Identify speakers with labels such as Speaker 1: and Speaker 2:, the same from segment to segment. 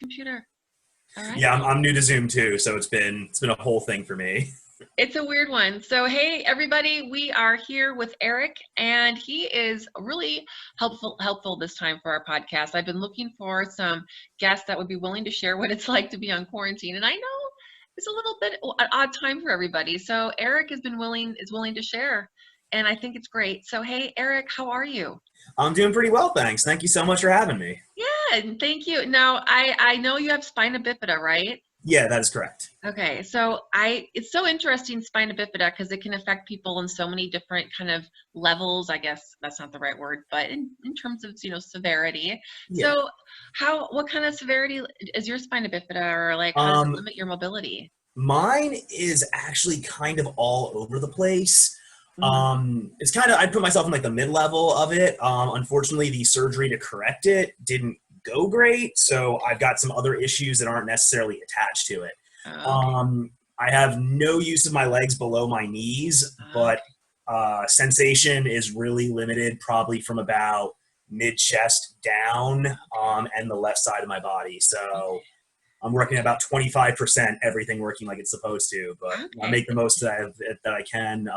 Speaker 1: computer. All right.
Speaker 2: Yeah, I'm new to Zoom too, so it's been a whole thing for me.
Speaker 1: It's a weird one. So, hey, everybody, we are here with Eric, and he is really helpful this time for our podcast. I've been looking for some guests that would be willing to share what it's like to be on quarantine, and I know it's a little bit an odd time for everybody. So, Eric is willing to share, and I think it's great. So, hey, Eric, how are you?
Speaker 2: I'm doing pretty well, thanks. Thank you so much for having me.
Speaker 1: Yeah, and thank you. Now, I know you have spina bifida, right?
Speaker 2: Yeah, that is correct.
Speaker 1: Okay, so it's so interesting, spina bifida, because it can affect people in so many different kind of levels. I guess that's not the right word, but in terms of, severity.
Speaker 2: Yeah.
Speaker 1: So what kind of severity is your spina bifida, or like how does it limit your mobility?
Speaker 2: Mine is actually kind of all over the place.
Speaker 1: Mm.
Speaker 2: It's kind of, I'd put myself in like the mid-level of it. Unfortunately, the surgery to correct it didn't go great, so I've got some other issues that aren't necessarily attached to it. Okay. I have no use of my legs below my knees, but sensation is really limited, probably from about mid-chest down, and the left side of my body. So I'm working at about 25%, everything working like it's supposed to, but I make the most of it that I can.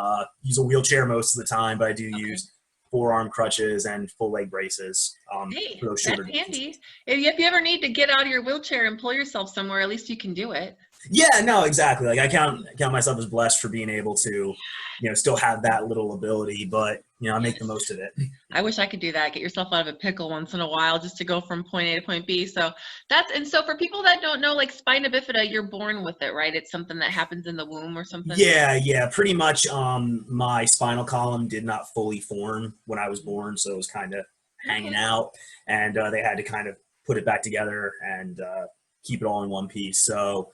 Speaker 2: Use a wheelchair most of the time, but I do use forearm crutches and full leg braces.
Speaker 1: Hey,
Speaker 2: for those
Speaker 1: that's handy. If you ever need to get out of your wheelchair and pull yourself somewhere, at least you can do it.
Speaker 2: Yeah, no, exactly. Like I count myself as blessed for being able to, still have that little ability, but I make the most of it.
Speaker 1: I wish I could do that. Get yourself out of a pickle once in a while just to go from point A to point B. So so for people that don't know, like spina bifida, you're born with it, right? It's something that happens in the womb or something?
Speaker 2: Yeah, pretty much. My spinal column did not fully form when I was born, so it was kind of hanging out, and they had to kind of put it back together and keep it all in one piece. So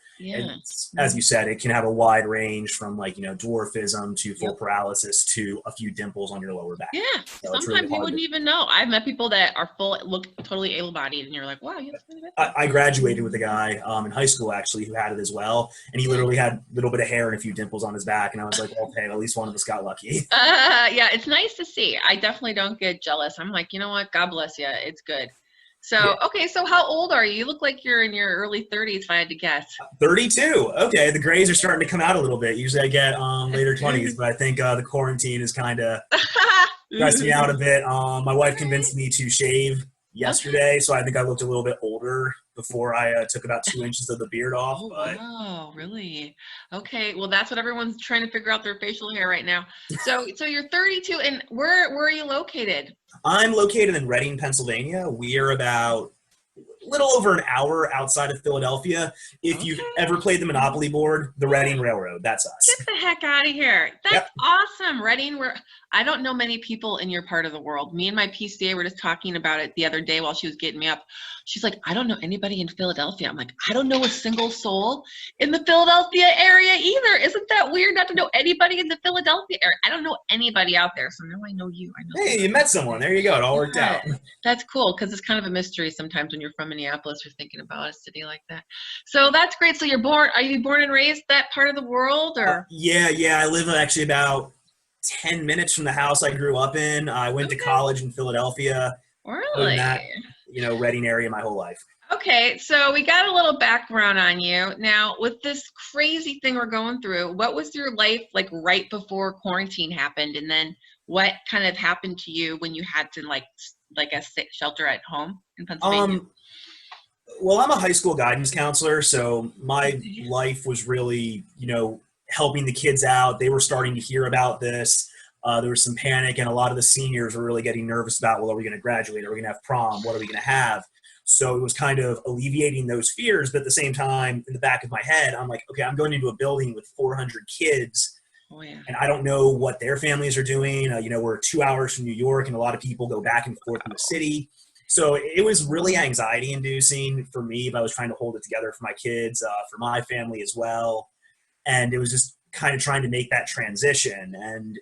Speaker 2: as you said, it can have a wide range from like, dwarfism to full paralysis to a few dimples on your lower back.
Speaker 1: Yeah.
Speaker 2: So
Speaker 1: sometimes really you wouldn't even know. I've met people that are look totally able-bodied, and you're like, wow, you have
Speaker 2: I graduated with a guy in high school actually who had it as well, and he literally had a little bit of hair and a few dimples on his back, and I was like, well, hey, at least one of us got lucky.
Speaker 1: Yeah, it's nice to see. I definitely don't get jealous. I'm like, you know what? God bless you. It's good. So, okay, so how old are you? You look like you're in your early 30s, if I had to guess.
Speaker 2: 32. Okay, the grays are starting to come out a little bit. Usually I get later 20s, but I think the quarantine is kind of stressed me out a bit. My wife convinced me to shave yesterday, so I think I looked a little bit older before I took about 2 inches of the beard off.
Speaker 1: Oh, wow, really? Okay, well, that's what everyone's trying to figure out, their facial hair right now. So you're 32, and where are you located?
Speaker 2: I'm located in Reading, Pennsylvania. We are about a little over an hour outside of Philadelphia. If you've ever played the Monopoly board, the Reading Railroad, that's us.
Speaker 1: Get the heck out of here. That's awesome. Reading, I don't know many people in your part of the world. Me and my PCA were just talking about it the other day while she was getting me up. She's like, I don't know anybody in Philadelphia. I'm like, I don't know a single soul in the Philadelphia area either. Isn't that weird not to know anybody in the Philadelphia area? I don't know anybody out there, so now I know you.
Speaker 2: Hey, you met someone. There you go. It all worked out.
Speaker 1: That's cool, because it's kind of a mystery sometimes when you're from Minneapolis or thinking about a city like that. So that's great. So are you born and raised that part of the world, or?
Speaker 2: Yeah. I live actually about 10 minutes from the house I grew up in. I went to college in Philadelphia.
Speaker 1: Really?
Speaker 2: That, Reading area my whole life.
Speaker 1: Okay, so we got a little background on you. Now, with this crazy thing we're going through, what was your life like right before quarantine happened? And then what kind of happened to you when you had to like a shelter at home in Pennsylvania?
Speaker 2: Well, I'm a high school guidance counselor, so my life was really, helping the kids out. They were starting to hear about this. There was some panic, and a lot of the seniors were really getting nervous about, well, are we going to graduate? Are we going to have prom? What are we going to have? So it was kind of alleviating those fears, but at the same time, in the back of my head, I'm like, okay, I'm going into a building with 400 kids, and I don't know what their families are doing. We're 2 hours from New York, and a lot of people go back and forth in the city. So it was really anxiety-inducing for me, but I was trying to hold it together for my kids, for my family as well. And it was just kind of trying to make that transition. And,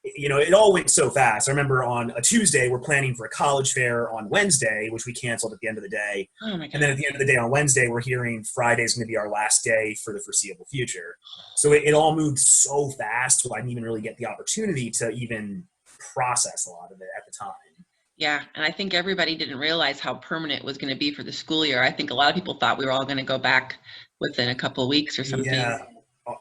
Speaker 2: it all went so fast. I remember on a Tuesday, we're planning for a college fair on Wednesday, which we canceled at the end of the day.
Speaker 1: Oh my God.
Speaker 2: And then at the end of the day on Wednesday, we're hearing Friday's going to be our last day for the foreseeable future. So it all moved so fast, so I didn't even really get the opportunity to even process a lot of it at the time.
Speaker 1: Yeah, and I think everybody didn't realize how permanent it was going to be for the school year. I think a lot of people thought we were all going to go back within a couple of weeks or something.
Speaker 2: Yeah,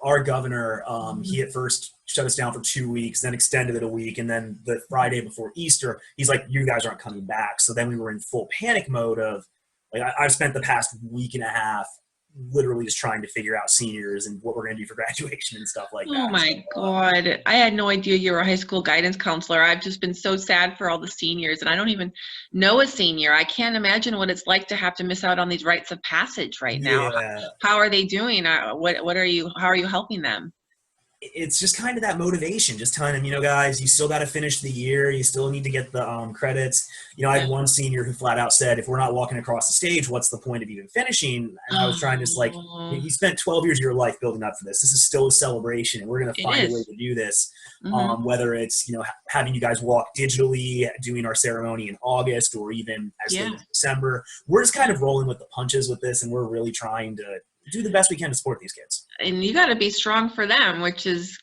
Speaker 2: our governor, he
Speaker 1: Mhm.
Speaker 2: at first shut us down for 2 weeks, then extended it a week, and then the Friday before Easter, he's like, "You guys aren't coming back." So then we were in full panic mode of, like, I've spent the past week and a half literally just trying to figure out seniors and what we're going to do for graduation and stuff like
Speaker 1: Oh
Speaker 2: that. So,
Speaker 1: my God. I had no idea you were a high school guidance counselor. I've just been so sad for all the seniors, and I don't even know a senior. I can't imagine what it's like to have to miss out on these rites of passage right now.
Speaker 2: yeah,
Speaker 1: How are they doing? How are you helping them?
Speaker 2: it's just kind of that motivation, just telling them, guys, you still got to finish the year. You still need to get the credits. I
Speaker 1: Yeah.
Speaker 2: had one senior who flat out said, if we're not walking across the stage, what's the point of even finishing? And I was trying to just like,
Speaker 1: Oh,
Speaker 2: you spent 12 years of your life building up for this. This is still a celebration, and we're going to
Speaker 1: it
Speaker 2: find a way
Speaker 1: is.
Speaker 2: to do this.
Speaker 1: Hmm.
Speaker 2: Whether it's, having you guys walk digitally, doing our ceremony in August, or even as late
Speaker 1: Yeah.
Speaker 2: as December, we're just kind of rolling with the punches with this, and we're really trying to do the best we can to support these kids.
Speaker 1: And you got to be strong for them, which is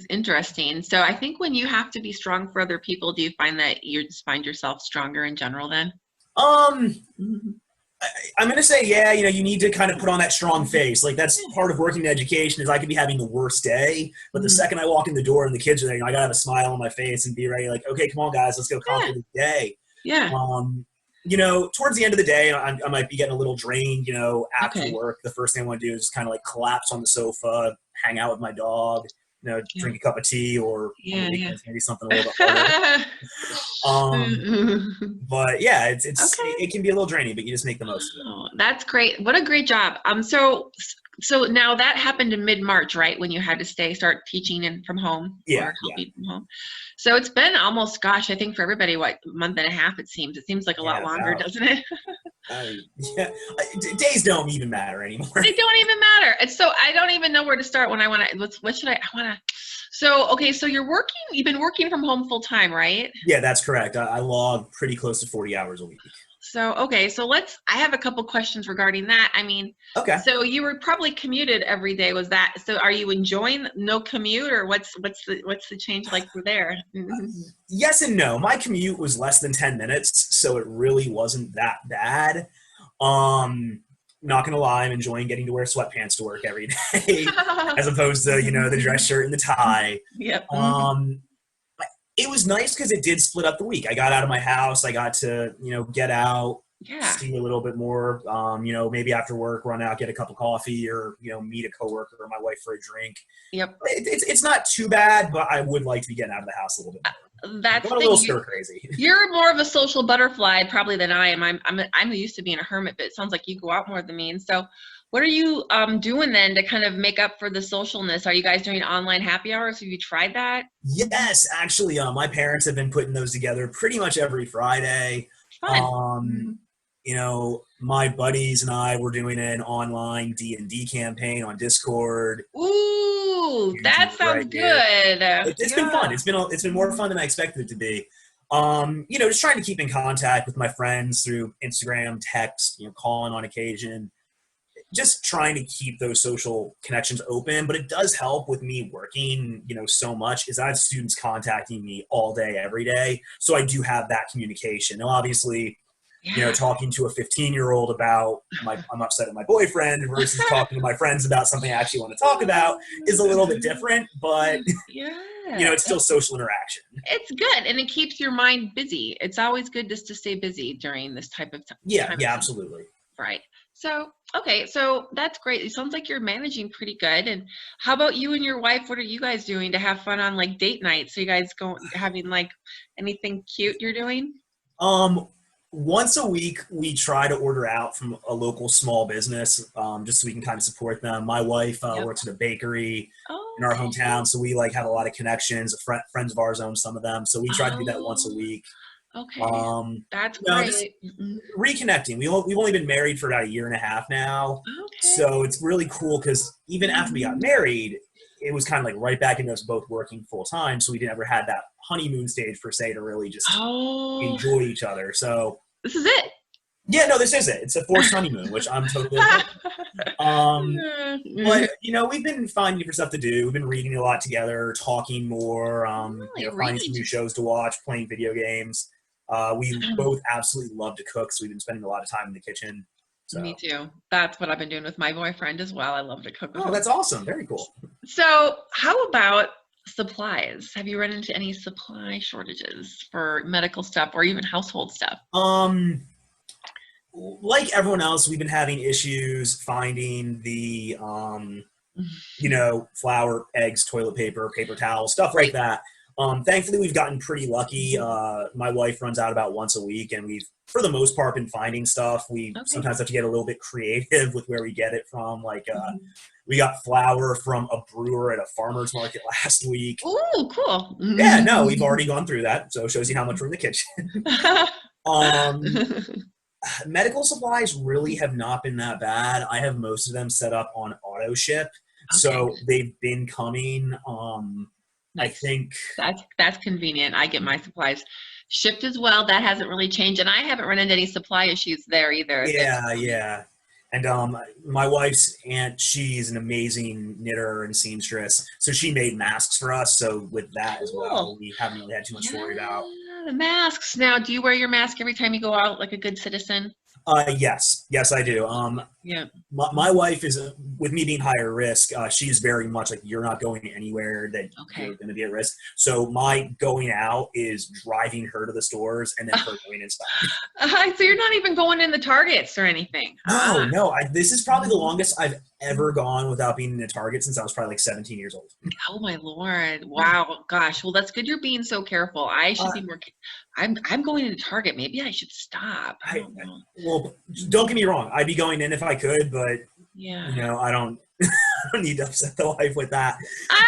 Speaker 1: interesting. So I think when you have to be strong for other people, do you find that you just find yourself stronger in general then?
Speaker 2: Um,
Speaker 1: Mhm.
Speaker 2: I'm going to say, yeah, you need to kind of put on that strong face. Like, that's part of working in education is I could be having the worst day, but the
Speaker 1: Mhm.
Speaker 2: second I walk in the door and the kids are there, I got to have a smile on my face and be ready. Like, okay, come on, guys, let's go conquer
Speaker 1: Yeah.
Speaker 2: the day.
Speaker 1: Yeah.
Speaker 2: Um, towards the end of the day, I might be getting a little drained, after
Speaker 1: Okay.
Speaker 2: work. The first thing I want to do is just kind of like collapse on the sofa, hang out with my dog,
Speaker 1: Yeah.
Speaker 2: drink a cup of tea, or on the
Speaker 1: Yeah. Yeah.
Speaker 2: weekends, maybe something a little bit harder. Um, but yeah,
Speaker 1: Okay.
Speaker 2: it can be a little draining, but you just make the most of it.
Speaker 1: Oh, that's great. What a great job. So now that happened in mid-March, right? When you had to start teaching in from home
Speaker 2: Yeah,
Speaker 1: or
Speaker 2: yeah,
Speaker 1: helping from home. So it's been almost, gosh, I think for everybody, what, a month and a half it seems. It seems like a lot
Speaker 2: yeah.
Speaker 1: longer,
Speaker 2: About
Speaker 1: doesn't it?
Speaker 2: yeah, days don't even matter anymore.
Speaker 1: They don't even matter. It's so I don't even know where to start when I want to. What should I want to? So okay, so you've been working from home full time, right?
Speaker 2: Yeah, that's correct. I log pretty close to 40 hours a week.
Speaker 1: So okay, so I have a couple questions regarding that. I mean,
Speaker 2: Okay.
Speaker 1: so you were probably commuted every day. Was that so? Are you enjoying no commute, or what's the change like for there?
Speaker 2: Yes and no. My commute was less than 10 minutes, so it really wasn't that bad. Um, Not gonna lie, I'm enjoying getting to wear sweatpants to work every day, as opposed to the dress shirt and the tie.
Speaker 1: Yep.
Speaker 2: Um, it was nice because it did split up the week. I got out of my house. I got to get out,
Speaker 1: Yeah.
Speaker 2: see a little bit more. Maybe after work, run out, get a cup of coffee, or meet a coworker or my wife for a drink.
Speaker 1: Yep.
Speaker 2: It's not too bad, but I would like to be getting out of the house a little bit more.
Speaker 1: That's the
Speaker 2: Going a little
Speaker 1: thing.
Speaker 2: stir crazy.
Speaker 1: You're more of a social butterfly probably than I am. I'm used to being a hermit, but it sounds like you go out more than me. And so, what are you doing then to kind of make up for the socialness? Are you guys doing online happy hours? Have you tried that?
Speaker 2: Yes, actually, my parents have been putting those together pretty much every Friday.
Speaker 1: Fun.
Speaker 2: Um,
Speaker 1: Mhm.
Speaker 2: my buddies and I were doing an online D&D campaign on Discord.
Speaker 1: Ooh,
Speaker 2: You can do
Speaker 1: that
Speaker 2: it
Speaker 1: sounds
Speaker 2: right here.
Speaker 1: good.
Speaker 2: It's been fun.
Speaker 1: Yeah.
Speaker 2: It's been more fun than I expected it to be. Just trying to keep in contact with my friends through Instagram, text, calling on occasion. Just trying to keep those social connections open, but it does help with me working, so much is I have students contacting me all day, every day. So I do have that communication. Now, obviously,
Speaker 1: Yeah.
Speaker 2: talking to a 15-year-old about I'm upset at my boyfriend versus talking to my friends about something I actually want to talk about is a little bit different, but
Speaker 1: Yeah.
Speaker 2: it's still social interaction.
Speaker 1: It's good, and it keeps your mind busy. It's always good just to stay busy during this type of
Speaker 2: Yeah,
Speaker 1: time.
Speaker 2: yeah, absolutely.
Speaker 1: Right. So, okay, so that's great. It sounds like you're managing pretty good. And how about you and your wife? What are you guys doing to have fun on like date nights? So you guys having like anything cute you're doing?
Speaker 2: Um, Once a week, we try to order out from a local small business, just so we can kind of support them. My wife
Speaker 1: Yep.
Speaker 2: works at a bakery in our
Speaker 1: Okay.
Speaker 2: hometown, so we have a lot of connections. Friends of ours own some of them, so we try to do that once a
Speaker 1: Oh,
Speaker 2: week.
Speaker 1: okay. That's
Speaker 2: Just
Speaker 1: great. Mhm.
Speaker 2: reconnecting. We've only been married for about a year and a half now,
Speaker 1: Okay.
Speaker 2: so it's really cool because even after we got
Speaker 1: Mhm.
Speaker 2: married, it was kind of like right back into us both working full time, so we didn't ever had that honeymoon stage per se to really just
Speaker 1: Oh,
Speaker 2: enjoy each other. So
Speaker 1: this is it.
Speaker 2: yeah, no, this is it. It's a forced honeymoon, which I'm totally okay with. But
Speaker 1: Mhm.
Speaker 2: we've been finding for stuff to do. We've been reading a lot together, talking more.
Speaker 1: Really,
Speaker 2: Finding some new
Speaker 1: reading.
Speaker 2: shows to watch, playing video games. We both absolutely love to cook, so we've been spending a lot of time in the kitchen. So.
Speaker 1: Me too. That's what I've been doing with my boyfriend as well. I love to cook with him.
Speaker 2: That's awesome. Very cool.
Speaker 1: So how about supplies? Have you run into any supply shortages for medical stuff or even household stuff?
Speaker 2: Like everyone else, we've been having issues finding the, flour, eggs, toilet paper, paper towels, stuff like that. Thankfully, we've gotten pretty lucky. My wife runs out about once a week, and we've, for the most part, been finding stuff. We sometimes have to get a little bit creative with where we get it from. Like, we got flour from a brewer at a farmer's market last week.
Speaker 1: Oh, cool.
Speaker 2: Yeah, no, we've already gone through that, so it shows you how much we're in the kitchen. Medical supplies really have not been that bad. I have most of them set up on auto ship, so they've been coming.
Speaker 1: Nice.
Speaker 2: I think
Speaker 1: that's convenient. I get my supplies shipped as well. That hasn't really changed, and I haven't run into any supply issues there either.
Speaker 2: Yeah. And my wife's aunt, she's an amazing knitter and seamstress, so she made masks for us. So with that as well, we haven't really had too much to worry about.
Speaker 1: The masks. Now, do you wear your mask every time you go out like a good citizen?
Speaker 2: Yes, I do.
Speaker 1: Yeah.
Speaker 2: My wife is, with me being higher risk, she's very much like, you're not going anywhere that you're going to be at risk. So my going out is driving her to the stores and then her going inside.
Speaker 1: So you're not even going in the Targets or anything?
Speaker 2: No. This is probably the longest I've ever gone without being in a Target since I was probably like 17 years old.
Speaker 1: Oh my Lord. Wow. Gosh. Well, that's good. You're being so careful. I should be more. I'm going into Target. Maybe I should stop. I don't know.
Speaker 2: Well, don't get me wrong. I'd be going in if I could, but I don't need to upset the wife with that.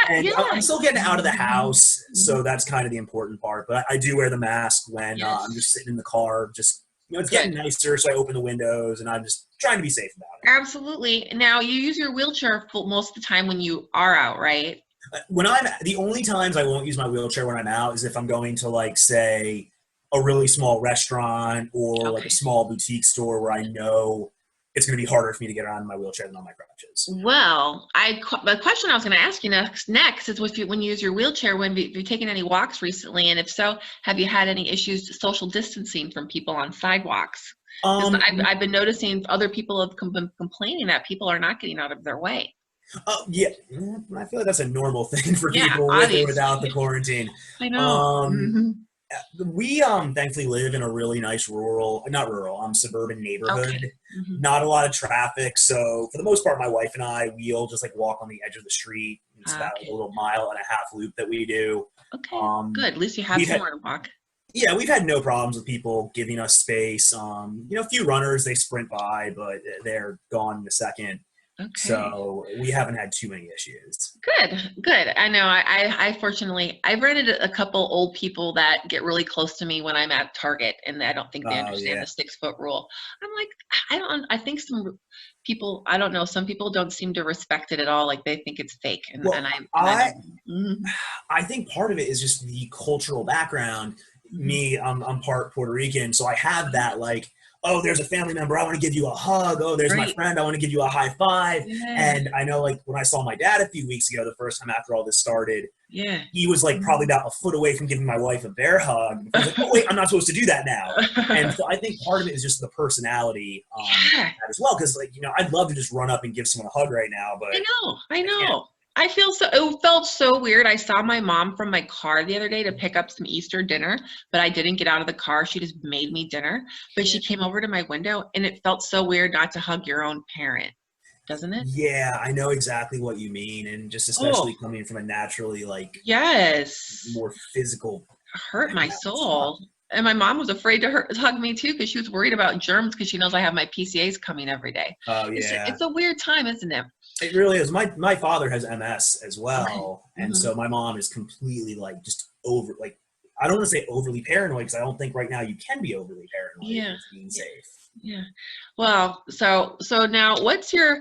Speaker 2: And I'm still getting out of the house, so that's kind of the important part. But I do wear the mask when I'm just sitting in the car. Just it's getting nicer, so I open the windows, and I'm just trying to be safe about it.
Speaker 1: Absolutely. Now you use your wheelchair most of the time when you are out, right?
Speaker 2: When the only times I won't use my wheelchair when I'm out is if I'm going to, like, say, a really small restaurant or like a small boutique store where I know it's going to be harder for me to get around in my wheelchair than on my crutches.
Speaker 1: Well, the question I was going to ask you next is when you use your wheelchair, have you taken any walks recently? And if so, have you had any issues social distancing from people on sidewalks? I've been noticing other people have been complaining that people are not getting out of their way.
Speaker 2: Yeah, I feel like that's a normal thing for people with or without the quarantine.
Speaker 1: I know.
Speaker 2: We thankfully live in a really nice suburban neighborhood. Not a lot of traffic, so for the most part, my wife and I, we'll just like walk on the edge of the street. It's about a little 1.5 mile loop that we do.
Speaker 1: Good. At least you have somewhere to walk.
Speaker 2: Yeah, we've had no problems with people giving us space. A few runners, they sprint by, but they're gone in a second. So we haven't had too many issues. Good.
Speaker 1: I know. I fortunately, I've run into a couple old people that get really close to me when I'm at Target, and I don't think they understand the 6-foot rule. I'm like, I think some people, I don't know, some people don't seem to respect it at all. Like they think it's fake.
Speaker 2: I think part of it is just the cultural background. Me, I'm part Puerto Rican, so I have that, like, oh, there's a family member, I want to give you a hug. Oh, there's my friend, I want to give you a high five. And I know, like, when I saw my dad a few weeks ago, the first time after all this started, he was like probably about a foot away from giving my wife a bear hug. I was like, oh wait, I'm not supposed to do that now. And so I think part of it is just the personality as well, because I'd love to just run up and give someone a hug right now, but
Speaker 1: I know. It felt so weird. I saw my mom from my car the other day to pick up some Easter dinner, but I didn't get out of the car. She just made me dinner, but she came over to my window, and it felt so weird not to hug your own parent, doesn't it?
Speaker 2: Yeah, I know exactly what you mean, and just especially coming from a naturally more physical.
Speaker 1: Hurt my soul. And my mom was afraid to hug me too, because she was worried about germs, because she knows I have my PCAs coming every day.
Speaker 2: Oh yeah,
Speaker 1: it's a weird time, isn't it?
Speaker 2: It really is. My father has MS as well, and so my mom is completely just I don't want to say overly paranoid, because I don't think right now you can be overly paranoid with being safe.
Speaker 1: Yeah. Well, so now what's your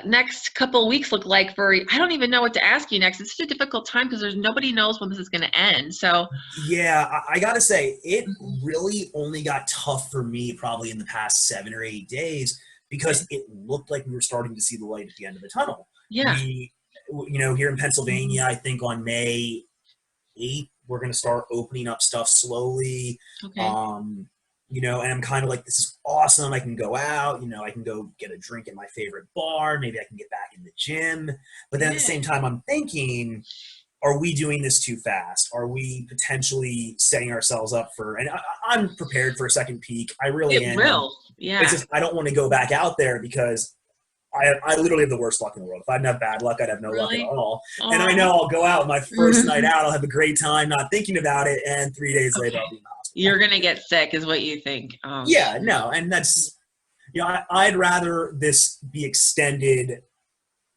Speaker 1: next couple of weeks look like I don't even know what to ask you next. It's such a difficult time because nobody knows when this is going to end. So
Speaker 2: yeah, I got to say, it really only got tough for me probably in the past 7 or 8 days, because it looked like we were starting to see the light at the end of the tunnel. Yeah. Here in Pennsylvania, I think on May 8th we're going to start opening up stuff slowly.
Speaker 1: Okay.
Speaker 2: You know, and I'm kind of like, this is awesome. I can go out, you know, I can go get a drink at my favorite bar. Maybe I can get back in the gym. But then at the same time, I'm thinking, are we doing this too fast? Are we potentially setting ourselves up for, and I'm prepared for a second peak. I really am.
Speaker 1: Yeah.
Speaker 2: It's just, I don't want to go back out there because I literally have the worst luck in the world. If I didn't have bad luck, I'd have no luck at all.
Speaker 1: Aww.
Speaker 2: And I know I'll go out my first night out, I'll have a great time, not thinking about it, and 3 days later I'll be in the hospital.
Speaker 1: You're going to get sick is what you think.
Speaker 2: Yeah, no, and that's, you know, I'd rather this be extended,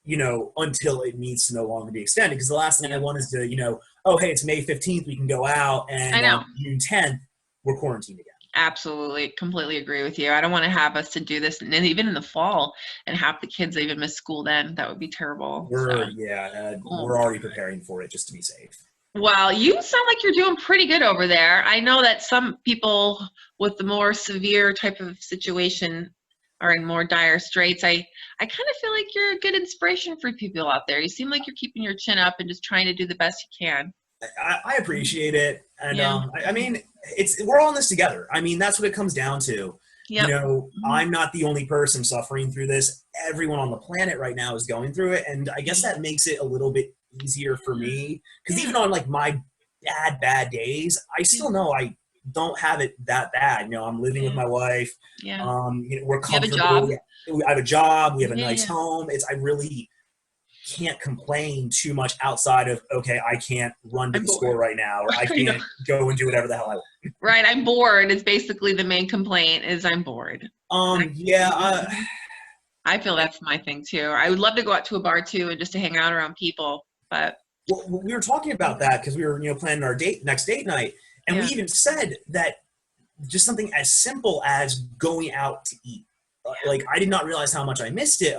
Speaker 2: you know, until it needs to no longer be extended. Because the last thing I want is to, you know, oh, hey, it's May 15th, we can go out, and on June 10th, we're quarantined again.
Speaker 1: Absolutely. Completely agree with you. I don't want to have us to do this, and even in the fall, and have the kids even miss school then. That would be terrible.
Speaker 2: We're already preparing for it just to be safe.
Speaker 1: Well, you sound like you're doing pretty good over there. I know that some people with the more severe type of situation are in more dire straits. I kind of feel like you're a good inspiration for people out there. You seem like you're keeping your chin up and just trying to do the best you can.
Speaker 2: I appreciate it. And I mean, we're all in this together. I mean, that's what it comes down to. Yep. You know, I'm not the only person suffering through this. Everyone on the planet right now is going through it. And I guess that makes it a little bit easier for me. Because even on like my bad days, I still know I don't have it that bad. You know, I'm living with my wife.
Speaker 1: Yeah.
Speaker 2: You know, we're comfortable.
Speaker 1: You have a job.
Speaker 2: I have a job. We have a nice home. I really can't complain too much outside of, okay, I can't run to the store right now, or I can't go and do whatever the hell I want.
Speaker 1: Right, I'm bored is basically the main complaint, is I'm bored.
Speaker 2: Yeah.
Speaker 1: I feel that's my thing too. I would love to go out to a bar too and just to hang out around people, but.
Speaker 2: Well, we were talking about that because we were, you know, planning our next date night, and we even said that just something as simple as going out to eat. Like, I did not realize how much I missed it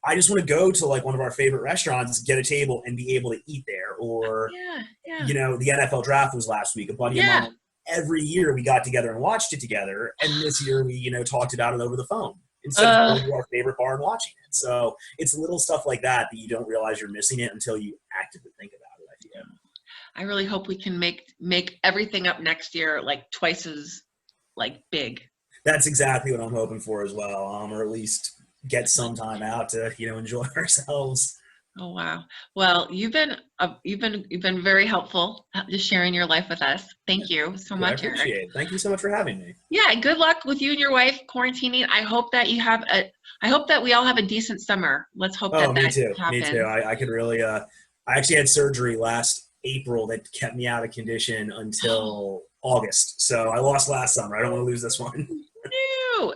Speaker 2: I just want to go to like one of our favorite restaurants, get a table, and be able to eat there. Or, you know, the NFL draft was last week. A buddy of mine, every year we got together and watched it together. And this year we, you know, talked about it over the phone instead of going to our favorite bar and watching it. So it's little stuff like that you don't realize you're missing it until you actively think about it, I feel.
Speaker 1: I really hope we can make everything up next year like twice as like big.
Speaker 2: That's exactly what I'm hoping for as well, or at least get some time out to, you know, enjoy ourselves.
Speaker 1: Oh wow! Well, you've been very helpful, just sharing your life with us. Thank you so much,
Speaker 2: I appreciate it. Thank you so much for having me.
Speaker 1: Yeah, good luck with you and your wife quarantining. I hope that we all have a decent summer. Let's hope that
Speaker 2: me too.
Speaker 1: happens.
Speaker 2: Me too. I could really. I actually had surgery last April that kept me out of condition until August. So I lost last summer. I don't want to lose this one.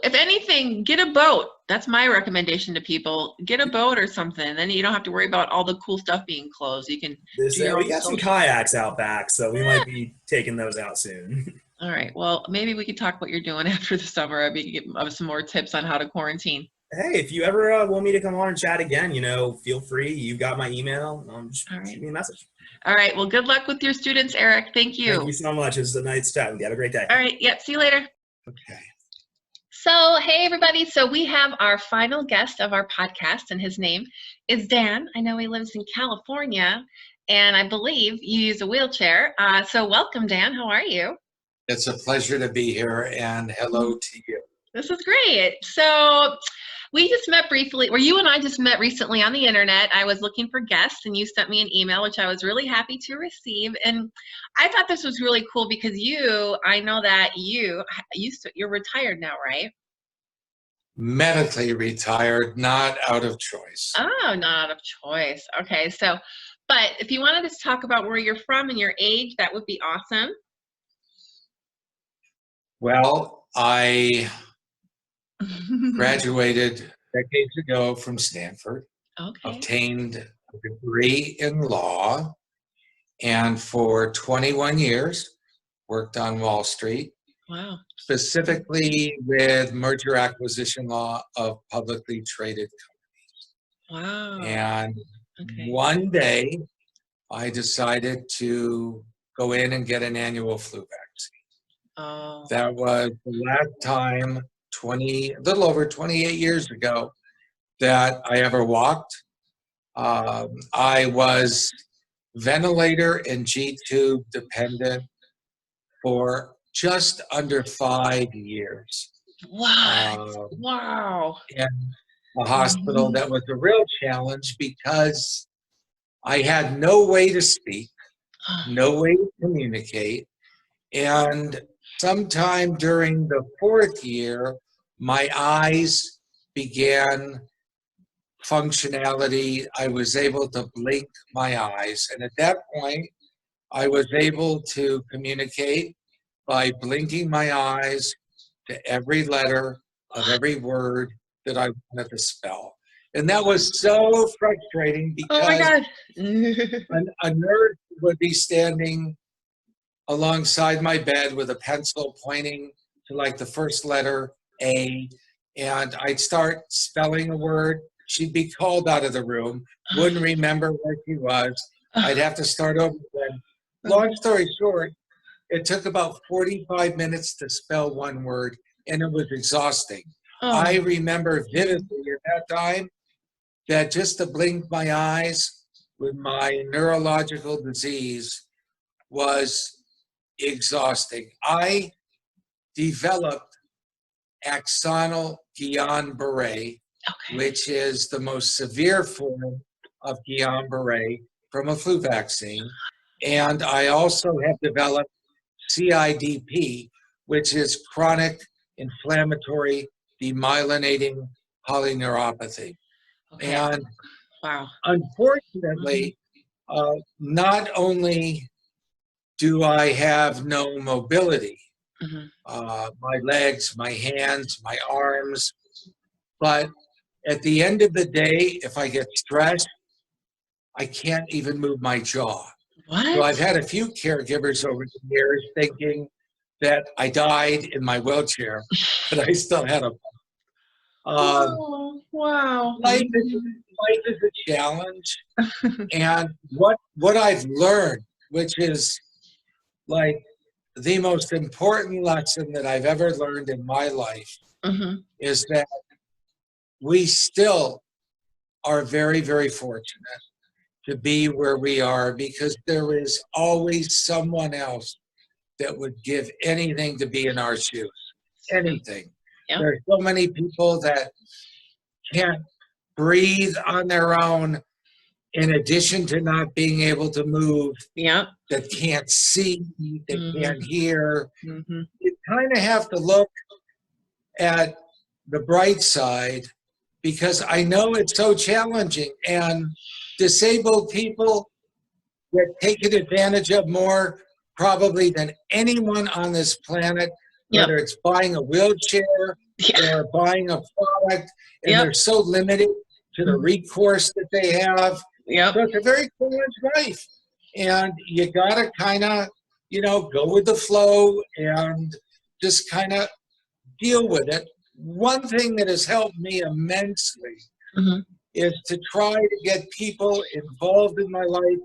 Speaker 1: If anything, get a boat. That's my recommendation to people. Get a boat or something. Then you don't have to worry about all the cool stuff being closed. You can
Speaker 2: we got some kayaks out back, so we might be taking those out soon.
Speaker 1: All right. Well, maybe we could talk what you're doing after the summer. We could get some more tips on how to quarantine.
Speaker 2: Hey, if you ever want me to come on and chat again, you know, feel free. You've got my email. Just shoot me a message. All
Speaker 1: right. Well, good luck with your students, Eric. Thank you.
Speaker 2: Thank you so much. It was a nice chat. Have a great day.
Speaker 1: All right. Yep. See you later.
Speaker 2: Okay.
Speaker 1: So, hey, everybody. So we have our final guest of our podcast, and his name is Dan. I know he lives in California, and I believe you use a wheelchair. So welcome, Dan. How are you?
Speaker 3: It's a pleasure to be here, and hello to you.
Speaker 1: This is great. So we just met briefly, or you and I just met recently on the internet. I was looking for guests, and you sent me an email, which I was really happy to receive. And I thought this was really cool because I know that you're retired now, right?
Speaker 3: Medically retired, not out of choice.
Speaker 1: Oh, not out of choice. Okay. So, but if you wanted to talk about where you're from and your age, that would be awesome.
Speaker 3: Well, I graduated decades ago from Stanford, obtained a degree in law, and for 21 years worked on Wall Street.
Speaker 1: Wow.
Speaker 3: Specifically with merger acquisition law of publicly traded companies.
Speaker 1: Wow.
Speaker 3: And one day I decided to go in and get an annual flu vaccine.
Speaker 1: Oh.
Speaker 3: That was the last time, a little over 28 years ago, that I ever walked. I was ventilator and G-tube dependent for just under 5 years.
Speaker 1: What? Wow.
Speaker 3: In a hospital that was a real challenge because I had no way to speak, no way to communicate, and sometime during the 4th year, my eyes began functionality. I was able to blink my eyes, and at that point, I was able to communicate by blinking my eyes to every letter of every word that I wanted to spell. And that was so frustrating
Speaker 1: Oh my
Speaker 3: because
Speaker 1: God.
Speaker 3: a nurse would be standing alongside my bed with a pencil pointing to like the first letter A, and I'd start spelling a word. She'd be called out of the room, wouldn't remember where she was. I'd have to start over again. Long story short, it took about 45 minutes to spell one word, and it was exhausting. I remember vividly at that time that just to blink my eyes with my neurological disease was exhausting. I developed axonal Guillain-Barre, which is the most severe form of Guillain-Barre from a flu vaccine. And I also have developed CIDP, which is chronic inflammatory demyelinating polyneuropathy. And unfortunately, not only do I have no mobility, my legs, my hands, my arms, but at the end of the day, if I get stressed, I can't even move my jaw.
Speaker 1: What?
Speaker 3: So I've had a few caregivers over the years thinking that I died in my wheelchair, but I still had a.
Speaker 1: Wow.
Speaker 3: Life is a challenge, and what I've learned, which is like the most important lesson that I've ever learned in my life, is that we still are very, very fortunate to be where we are because there is always someone else that would give anything to be in our shoes. Anything.
Speaker 1: Yeah.
Speaker 3: There are so many people that can't breathe on their own in addition to not being able to move, that can't see, that can't hear. You kind of have to look at the bright side because I know it's so challenging, and disabled people get taken advantage of more probably than anyone on this planet, whether it's buying a wheelchair or buying a product, and they're so limited to the recourse that they have. So it's a very challenged life. And you gotta kind of, go with the flow and just kind of deal with it. One thing that has helped me immensely is to try to get people involved in my life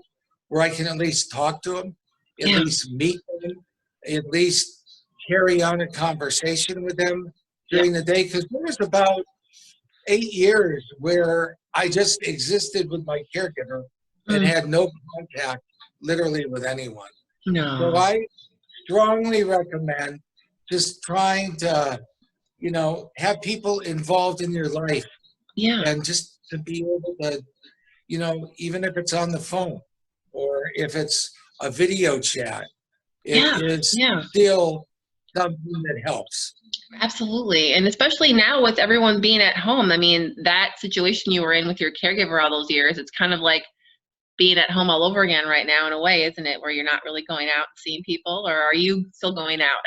Speaker 3: where I can at least talk to them, at least meet them, at least carry on a conversation with them during the day. Because there was about 8 years where I just existed with my caregiver and had no contact literally with anyone. So I strongly recommend just trying to, have people involved in your life. And just to be able to, even if it's on the phone or if it's a video chat, it is still something that helps.
Speaker 1: Absolutely. And especially now with everyone being at home, I mean, that situation you were in with your caregiver all those years, it's kind of like being at home all over again right now in a way, isn't it? Where you're not really going out and seeing people, or are you still going out?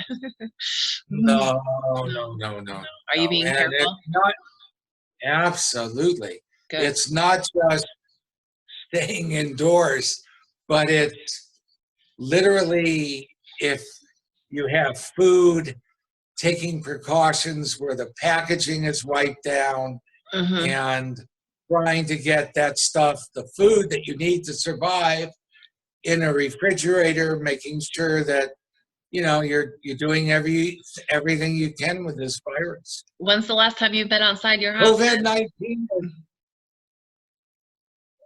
Speaker 3: No.
Speaker 1: Are you being careful?
Speaker 3: Absolutely.
Speaker 1: Good.
Speaker 3: It's not just staying indoors, but it's literally if you have food, taking precautions where the packaging is wiped down and trying to get that stuff, the food that you need to survive, in a refrigerator, making sure that you're doing everything you can with this virus.
Speaker 1: When's the last time you've been outside your house?
Speaker 3: COVID-19.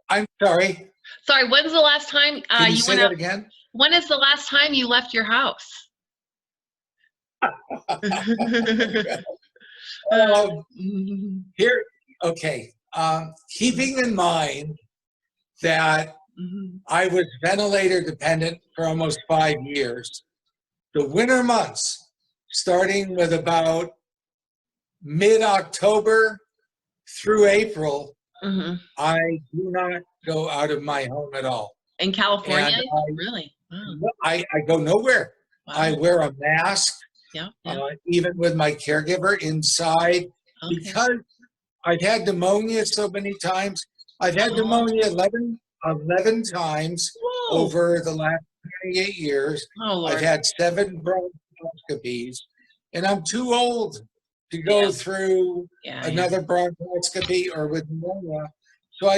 Speaker 3: I'm sorry.
Speaker 1: Sorry, when's the last time
Speaker 3: Can you
Speaker 1: you
Speaker 3: say
Speaker 1: went
Speaker 3: that
Speaker 1: out?
Speaker 3: again?
Speaker 1: When is the last time you left your house?
Speaker 3: Here, okay. Keeping in mind that I was ventilator dependent for almost 5 years, the winter months, starting with about mid-October through April, I do not go out of my home at all.
Speaker 1: In California?
Speaker 3: And
Speaker 1: Really? Wow.
Speaker 3: I go nowhere.
Speaker 1: Wow.
Speaker 3: I wear a mask,
Speaker 1: Yeah.
Speaker 3: even with my caregiver inside, because I've had pneumonia so many times. I've had pneumonia 11 times over the last 28 years.
Speaker 1: Oh, Lord.
Speaker 3: I've had 7 bronchoscopies, and I'm too old to go through another bronchoscopy or with pneumonia. So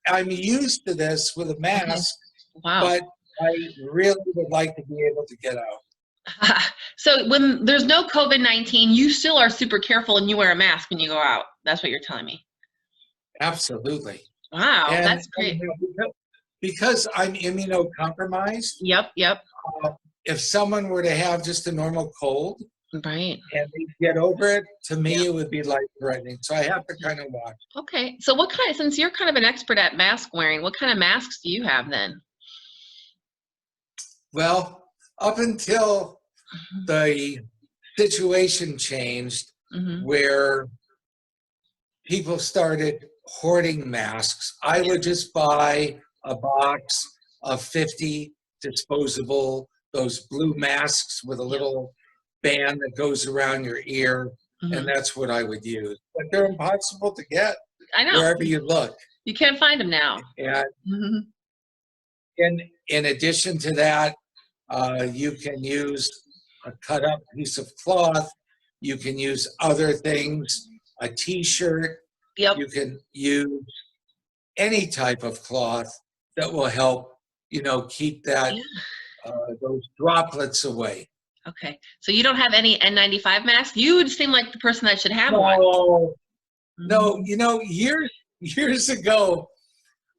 Speaker 3: I'm used to this with a mask, but I really would like to be able to get out.
Speaker 1: So when there's no COVID-19, you still are super careful and you wear a mask when you go out. That's what you're telling me.
Speaker 3: Absolutely.
Speaker 1: Wow, that's great.
Speaker 3: Because I'm immunocompromised.
Speaker 1: Yep.
Speaker 3: If someone were to have just a normal cold,
Speaker 1: right,
Speaker 3: and they get over it, to me it would be life-threatening. So I have to kind of watch.
Speaker 1: Okay, so since you're kind of an expert at mask wearing, what kind of masks do you have then?
Speaker 3: Well, up until the situation changed, where people started hoarding masks, I would just buy a box of 50 disposable, those blue masks with a little band that goes around your ear, and that's what I would use. But they're impossible to get.
Speaker 1: I know.
Speaker 3: Wherever you look.
Speaker 1: You can't find them now.
Speaker 3: And in addition to that, you can use a cut up piece of cloth. You can use other things, a t-shirt.
Speaker 1: Yep.
Speaker 3: You can use any type of cloth that will help, keep that those droplets away.
Speaker 1: Okay. So you don't have any N95 masks? You would seem like the person that should have one.
Speaker 3: No, years ago,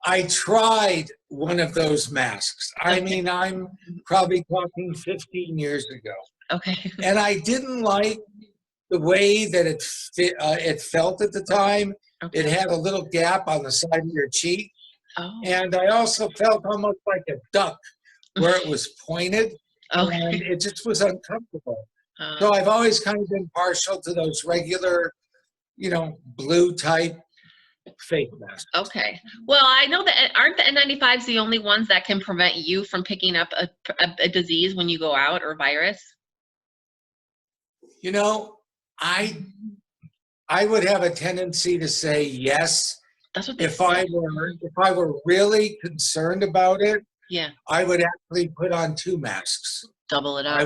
Speaker 3: I tried one of those masks. I mean, I'm probably talking 15 years ago.
Speaker 1: Okay.
Speaker 3: And I didn't like the way that it felt at the time.
Speaker 1: Okay.
Speaker 3: It had a little gap on the side of your cheek.
Speaker 1: Oh.
Speaker 3: And I also felt almost like a duck where it was pointed.
Speaker 1: Okay.
Speaker 3: And it just was uncomfortable. So I've always kind of been partial to those regular, blue type fake masks.
Speaker 1: Okay. Well, I know that aren't the N95s the only ones that can prevent you from picking up a disease when you go out, or virus?
Speaker 3: I would have a tendency to say yes.
Speaker 1: That's what they
Speaker 3: if I were really concerned about it.
Speaker 1: Yeah.
Speaker 3: I would actually put on 2 masks.
Speaker 1: Double it up.
Speaker 3: I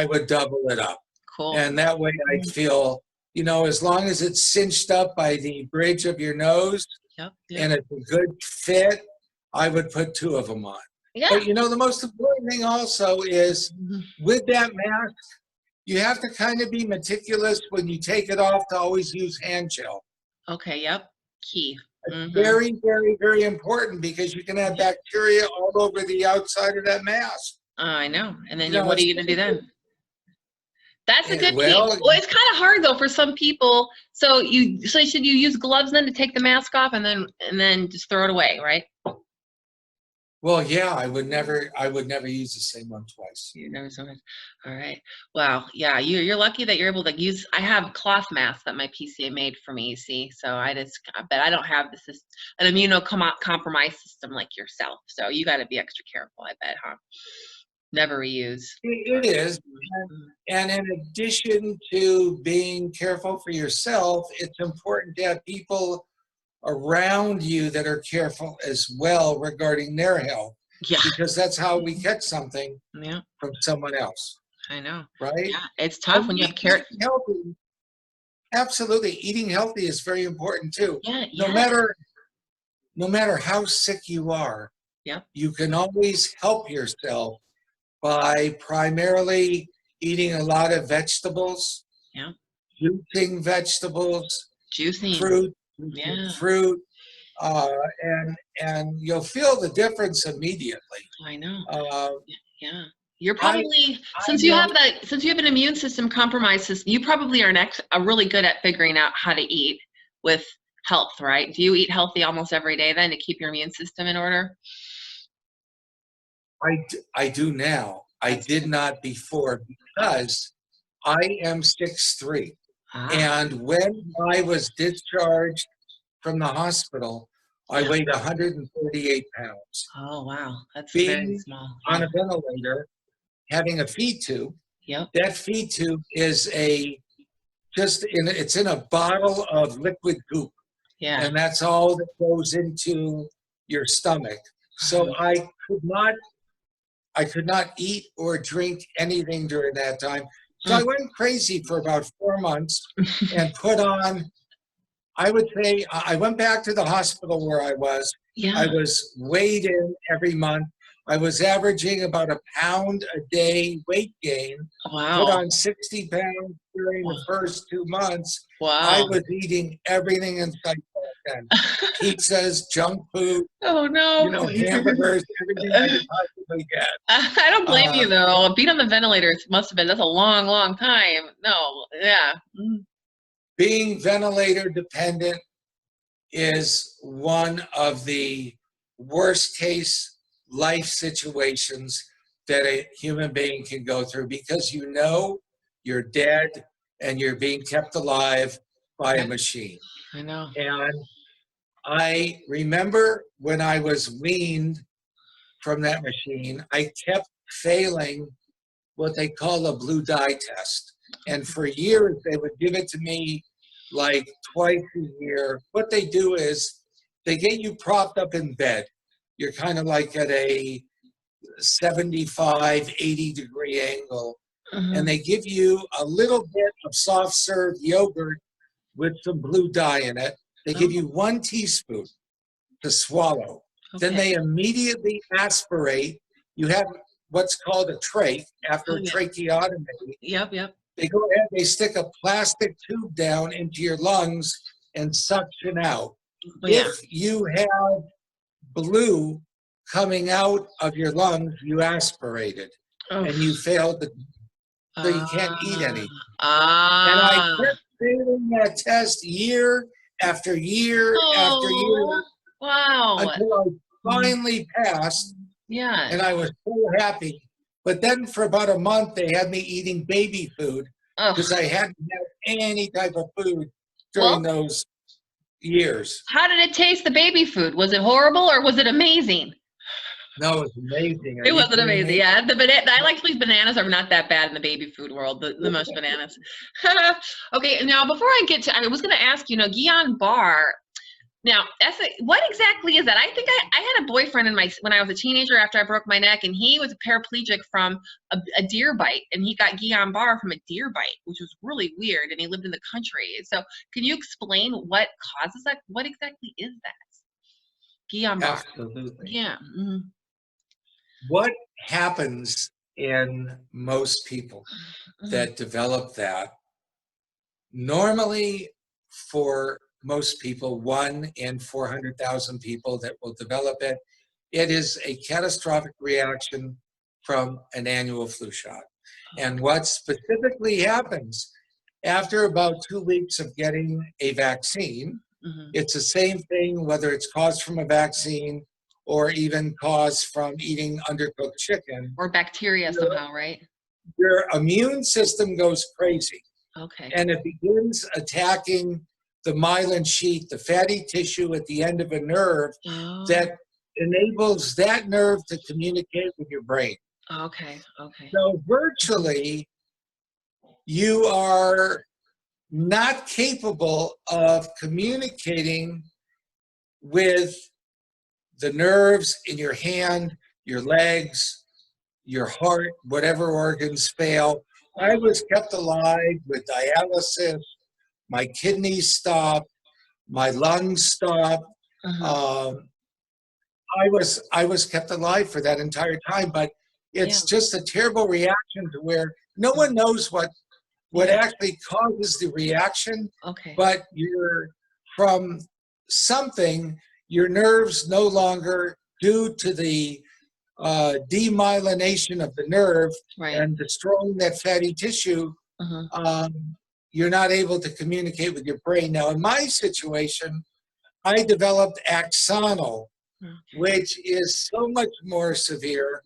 Speaker 3: would double it up.
Speaker 1: Cool.
Speaker 3: And that way I'd feel, as long as it's cinched up by the bridge of your nose, and it's a good fit, I would put 2 of them on.
Speaker 1: Yeah.
Speaker 3: But the most important thing also is with that mask, you have to kind of be meticulous when you take it off to always use hand gel.
Speaker 1: Okay, yep. Key.
Speaker 3: It's very, very, very important, because you can have bacteria all over the outside of that mask.
Speaker 1: I know. And then what are you going to do then? That's a good key.
Speaker 3: Well,
Speaker 1: It's kind of hard though for some people. So should you use gloves then to take the mask off and then just throw it away, right?
Speaker 3: Well, yeah, I would never use the same one twice.
Speaker 1: You never saw it. All right. Wow. Yeah, you're lucky that you're able to use. I have cloth masks that my PCA made for me. You see, so but I don't have an immunocompromised system like yourself. So you got to be extra careful, I bet, huh? Never reuse.
Speaker 3: It is. And in addition to being careful for yourself, it's important to have people around you that are careful as well regarding their health.
Speaker 1: Yeah.
Speaker 3: Because that's how we catch something from someone else.
Speaker 1: I know.
Speaker 3: Right?
Speaker 1: Yeah. It's tough when you have carrot.
Speaker 3: Healthy. Absolutely. Eating healthy is very important too.
Speaker 1: Yeah.
Speaker 3: No matter how sick you are, you can always help yourself by primarily eating a lot of vegetables, juicing vegetables, fruit, and you'll feel the difference immediately.
Speaker 1: I know.
Speaker 3: Uh,
Speaker 1: Yeah. You're probably, since you have an immune system compromised system, you probably are really good at figuring out how to eat with health, right? Do you eat healthy almost every day then to keep your immune system in order?
Speaker 3: I do now. I did not before because I am 6'3". And when I was discharged from the hospital, I weighed 138 pounds.
Speaker 1: Oh, wow. That's
Speaker 3: Being
Speaker 1: very small.
Speaker 3: on a ventilator, having a feed tube,
Speaker 1: Yep.
Speaker 3: that feed tube is it's in a bottle of liquid goop.
Speaker 1: Yeah.
Speaker 3: And that's all that goes into your stomach. So I could not eat or drink anything during that time. So I went crazy for about 4 months and put on, I would say, I went back to the hospital where I was.
Speaker 1: Yeah.
Speaker 3: I was weighed in every month. I was averaging about a pound a day weight gain.
Speaker 1: Wow.
Speaker 3: Put on 60 pounds during the first 2 months.
Speaker 1: Wow.
Speaker 3: I was eating everything in sight. Pizzas, junk food.
Speaker 1: Oh no.
Speaker 3: Hamburgers, everything I could possibly get.
Speaker 1: I don't blame you though. Being on the ventilator that's a long, long time. No, yeah.
Speaker 3: Being ventilator dependent is one of the worst case life situations that a human being can go through because you're dead and you're being kept alive by a machine.
Speaker 1: I know.
Speaker 3: And I remember when I was weaned from that machine, I kept failing what they call a blue dye test. And for years, they would give it to me like twice a year. What they do is they get you propped up in bed. You're kind of like at a 75, 80 degree angle. And they give you a little bit of soft serve yogurt with some blue dye in it. They give you 1 teaspoon to swallow. Okay. Then they immediately aspirate. You have what's called a trach after a tracheotomy.
Speaker 1: Yep.
Speaker 3: They go ahead, they stick a plastic tube down into your lungs and suction out. If you have blue coming out of your lungs, you aspirated and you failed so you can't eat anything. And I kept failing that test year after year after year.
Speaker 1: Wow.
Speaker 3: Until I finally passed.
Speaker 1: Yeah.
Speaker 3: And I was so happy. But then for about a month, they had me eating baby food because I hadn't had any type of food during those years.
Speaker 1: How did it taste, the baby food? Was it horrible or was it amazing?
Speaker 3: No, it was amazing.
Speaker 1: It wasn't amazing, yeah. I like these bananas are not that bad in the baby food world, the mushed bananas. Okay, now before I was going to ask you, Guillian Barre. Now, what exactly is that? I think I had a boyfriend when I was a teenager after I broke my neck, and he was a paraplegic from a deer bite, and he got Guillian Barre from a deer bite, which was really weird, and he lived in the country. So can you explain what causes that? What exactly is that? Guillian Barre.
Speaker 3: Absolutely.
Speaker 1: Yeah.
Speaker 3: What happens in most people that develop that, normally for most people, 1 in 400,000 people that will develop it, it is a catastrophic reaction from an annual flu shot. And what specifically happens after about 2 weeks of getting a vaccine, it's the same thing whether it's caused from a vaccine or even caused from eating undercooked chicken.
Speaker 1: Or bacteria somehow, right?
Speaker 3: Your immune system goes crazy.
Speaker 1: Okay.
Speaker 3: And it begins attacking the myelin sheath, the fatty tissue at the end of a nerve that enables that nerve to communicate with your brain.
Speaker 1: Okay.
Speaker 3: So virtually, you are not capable of communicating with the nerves in your hand, your legs, your heart, whatever organs fail. I was kept alive with dialysis. My kidneys stopped. My lungs stopped. I was kept alive for that entire time, but it's just a terrible reaction to where no one knows what actually causes the reaction.
Speaker 1: Okay.
Speaker 3: But you're from something. your nerves no longer, due to the demyelination of the nerve and destroying that fatty tissue, you're not able to communicate with your brain. Now, in my situation, I developed axonal, which is so much more severe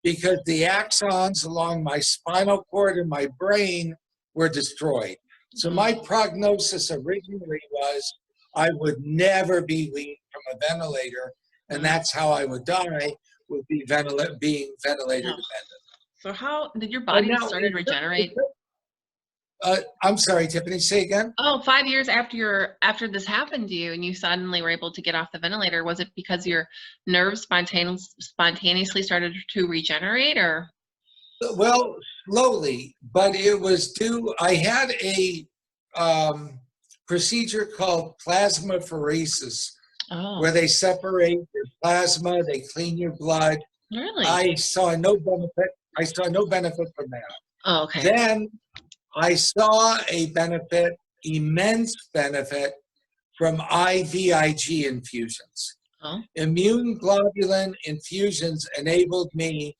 Speaker 3: because the axons along my spinal cord and my brain were destroyed. So my prognosis originally was I would never be weaned from a ventilator, and that's how I would die, would be being ventilator dependent.
Speaker 1: So how did your body start to regenerate?
Speaker 3: I'm sorry, Tiffany, say again?
Speaker 1: Oh, 5 years after this happened to you and you suddenly were able to get off the ventilator, was it because your nerves spontaneously started to regenerate, or?
Speaker 3: Well, slowly, but it was due, I had a procedure called plasmapheresis, where they separate your plasma, they clean your blood.
Speaker 1: Really?
Speaker 3: I saw no benefit. I saw no benefit from that.
Speaker 1: Oh, okay.
Speaker 3: Then I saw a benefit, immense benefit, from IVIG infusions. Immune globulin infusions enabled me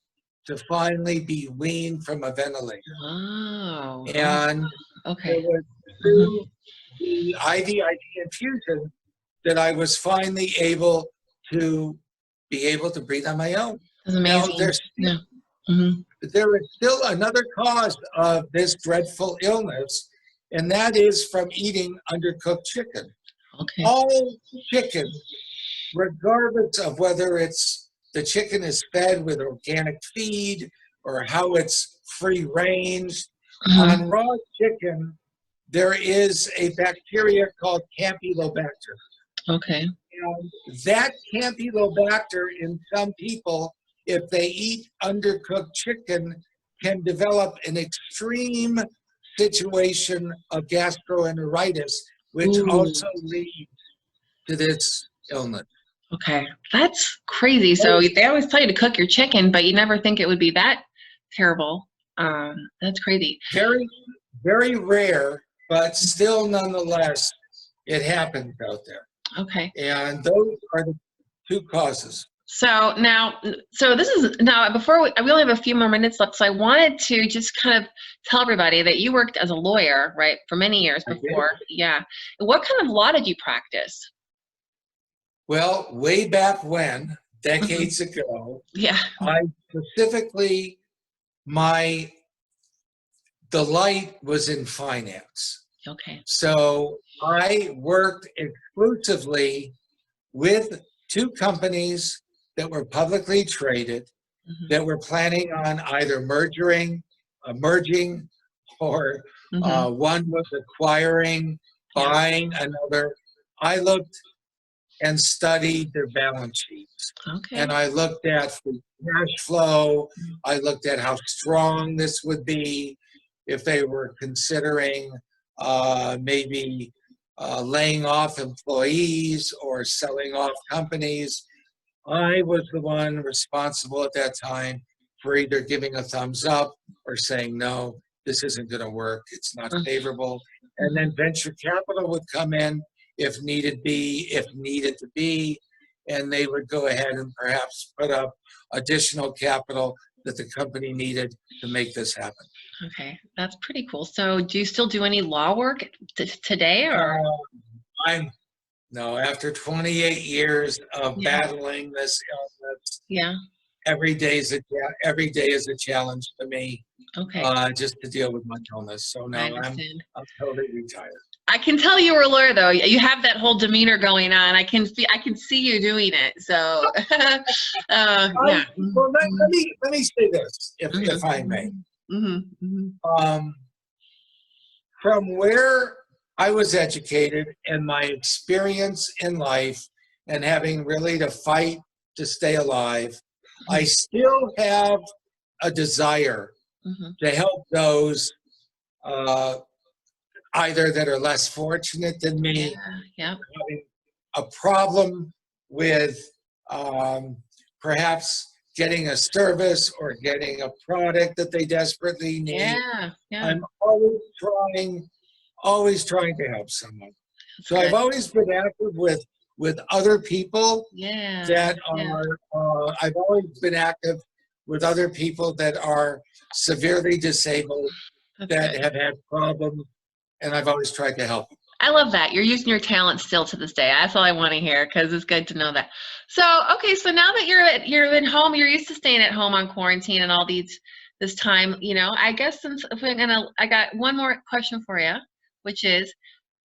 Speaker 3: to finally be weaned from a ventilator.
Speaker 1: Oh.
Speaker 3: And it was through the IVIG infusion that I was finally able to breathe on my own.
Speaker 1: That's amazing.
Speaker 3: Now, there is still another cause of this dreadful illness, and that is from eating undercooked chicken.
Speaker 1: Okay.
Speaker 3: All chicken, regardless of whether the chicken is fed with organic feed or how it's free range, on raw chicken, there is a bacteria called Campylobacter.
Speaker 1: Okay.
Speaker 3: And that Campylobacter in some people, if they eat undercooked chicken, can develop an extreme situation of gastroenteritis, which also leads to this illness.
Speaker 1: Okay, that's crazy. So they always tell you to cook your chicken, but you never think it would be that terrible. That's crazy.
Speaker 3: Very, very rare, but still nonetheless, it happens out there.
Speaker 1: Okay.
Speaker 3: And those are the two causes.
Speaker 1: So before we only have a few more minutes left, so I wanted to just kind of tell everybody that you worked as a lawyer, right, for many years before. Yeah. What kind of law did you practice?
Speaker 3: Well, way back when, decades ago, I specifically, my delight was in finance.
Speaker 1: Okay.
Speaker 3: So I worked exclusively with two companies that were publicly traded, that were planning on either merging, or one was acquiring, buying another. I looked and studied their balance sheets.
Speaker 1: Okay.
Speaker 3: And I looked at free cash flow. I looked at how strong this would be if they were considering maybe laying off employees or selling off companies. I was the one responsible at that time for either giving a thumbs up or saying, no, this isn't going to work. It's not favorable. And then venture capital would come in if needed to be, and they would go ahead and perhaps put up additional capital that the company needed to make this happen.
Speaker 1: Okay, that's pretty cool. So do you still do any law work today, or?
Speaker 3: No, after 28 years of battling this illness, every day is a challenge to me.
Speaker 1: Okay.
Speaker 3: Just to deal with my illness. So no, I'm totally retired.
Speaker 1: I can tell you were a lawyer, though. You have that whole demeanor going on. I can see you doing it. So,
Speaker 3: Well, let me say this, if I may. From where I was educated and my experience in life, and having really to fight to stay alive, I still have a desire to help those either that are less fortunate than me, having a problem with perhaps getting a service or getting a product that they desperately need. I'm always trying to help someone. So I've always been active with with other people
Speaker 1: Yeah.
Speaker 3: that are, I've always been active with other people that are severely disabled, that have had problems, and I've always tried to help them.
Speaker 1: I love that. You're using your talent still to this day. That's all I want to hear, because it's good to know that. So, okay, so now that you're at home, you're used to staying at home on quarantine and all this time, you know, I guess I got one more question for you, which is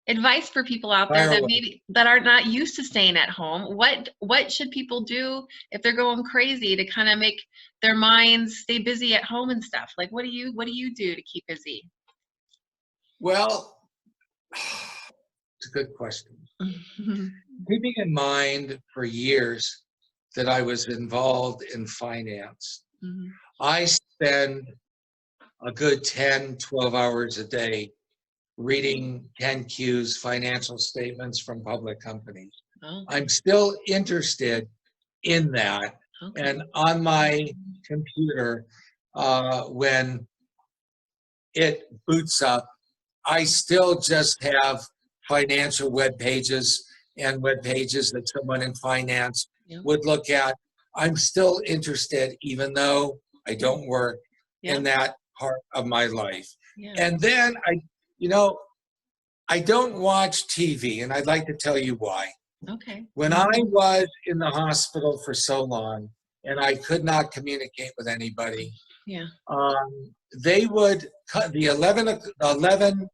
Speaker 1: advice for people out there that are not used to staying at home. What should people do if they're going crazy to kind of make their minds stay busy at home and stuff? Like, what do you do to keep busy?
Speaker 3: Well, it's a good question. Keeping in mind for years that I was involved in finance, I spend a good 10, 12 hours a day reading 10Qs, financial statements from public companies. I'm still interested in that. And on my computer, when it boots up, I still just have financial web pages and web pages that someone in finance would look at. I'm still interested, even though I don't work in that part of my life. And then I don't watch TV, and I'd like to tell you why. When I was in the hospital for so long and I could not communicate with anybody, they would cut the 11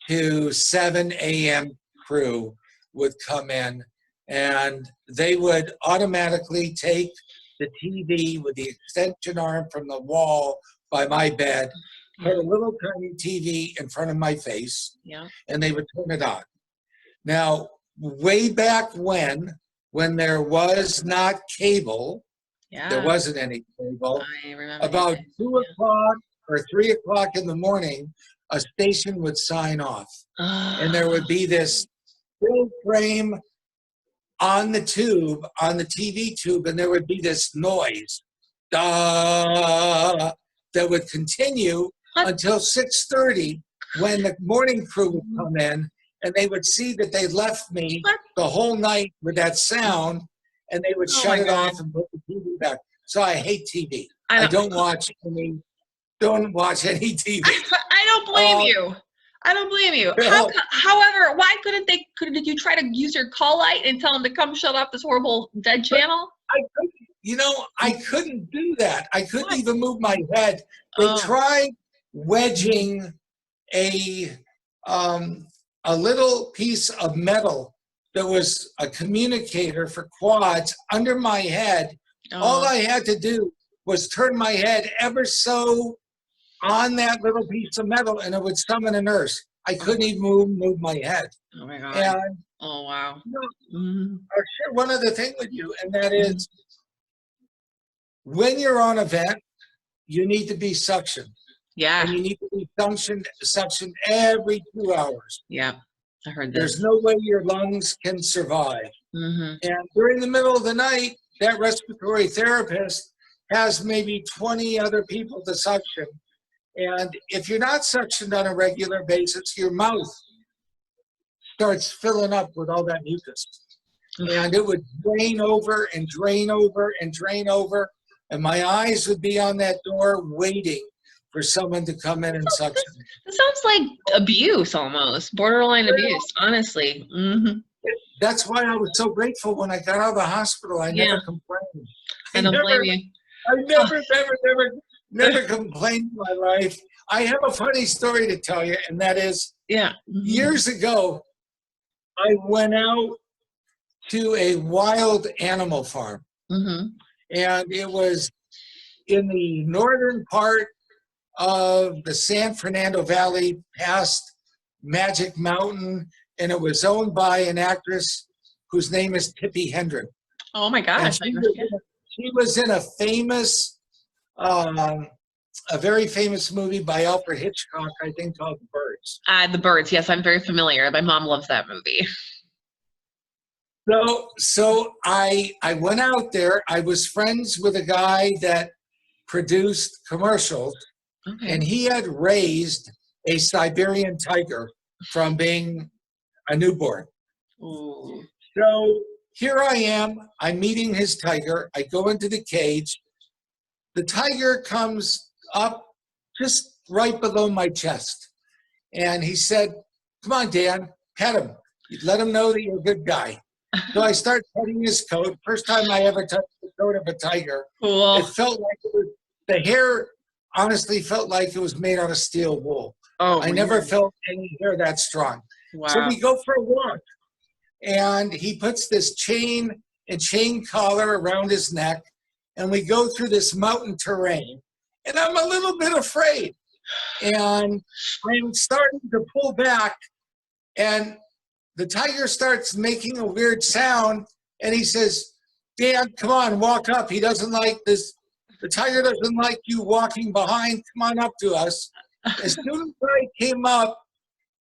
Speaker 3: to 7 a.m. crew would come in, and they would automatically take the TV with the extension arm from the wall by my bed, put a little tiny TV in front of my face, and they would turn it on. Now, way back when there was not cable, there wasn't any cable, about 2 o'clock or 3 o'clock in the morning, a station would sign off. And there would be this still frame on the tube, on the TV tube, and there would be this noise, da, that would continue until 6:30, when the morning crew would come in, and they would see that they left me the whole night with that sound, and they would shut it off and put the TV back. So I hate TV. I don't watch any TV.
Speaker 1: I don't blame you. I don't blame you. However, why couldn't you try to use your call light and tell them to come shut off this horrible dead channel?
Speaker 3: I couldn't do that. I couldn't even move my head. They tried wedging a little piece of metal that was a communicator for quads under my head. All I had to do was turn my head ever so on that little piece of metal, and it would summon a nurse. I couldn't even move my head.
Speaker 1: Oh my God.
Speaker 3: And,
Speaker 1: wow.
Speaker 3: I'll share one other thing with you, and that is when you're on a vent, you need to be suctioned.
Speaker 1: Yeah.
Speaker 3: And you need to be suctioned every 2 hours.
Speaker 1: Yeah, I heard this.
Speaker 3: There's no way your lungs can survive. And during the middle of the night, that respiratory therapist has maybe 20 other people to suction. And if you're not suctioned on a regular basis, your mouth starts filling up with all that mucus. And it would drain over and drain over and drain over. And my eyes would be on that door waiting for someone to come in and suction.
Speaker 1: It sounds like abuse almost, borderline abuse, honestly.
Speaker 3: That's why I was so grateful when I got out of the hospital. I never complained.
Speaker 1: I don't blame you.
Speaker 3: I never complained in my life. I have a funny story to tell you, and that is, years ago, I went out to a wild animal farm. And it was in the northern part of the San Fernando Valley, past Magic Mountain, and it was owned by an actress whose name is Tippi Hedren.
Speaker 1: Oh my gosh!
Speaker 3: She was in a famous, a very famous movie by Alfred Hitchcock, I think, called The Birds.
Speaker 1: The Birds. Yes, I'm very familiar. My mom loves that movie.
Speaker 3: So I went out there. I was friends with a guy that produced commercials, and he had raised a Siberian tiger from being a newborn. So here I am, I'm meeting his tiger. I go into the cage. The tiger comes up just right below my chest. And he said, come on, Dan, pet him. Let him know that you're a good guy. So I start petting his coat. First time I ever touched the coat of a tiger.
Speaker 1: Cool.
Speaker 3: It felt like the hair honestly felt like it was made out of steel wool.
Speaker 1: Oh,
Speaker 3: I never felt any hair that strong.
Speaker 1: Wow.
Speaker 3: So we go for a walk. And he puts this chain and chain collar around his neck. And we go through this mountain terrain. And I'm a little bit afraid. And I'm starting to pull back. And the tiger starts making a weird sound. And he says, Dan, come on, walk up. He doesn't like this. The tiger doesn't like you walking behind. Come on up to us. As soon as I came up,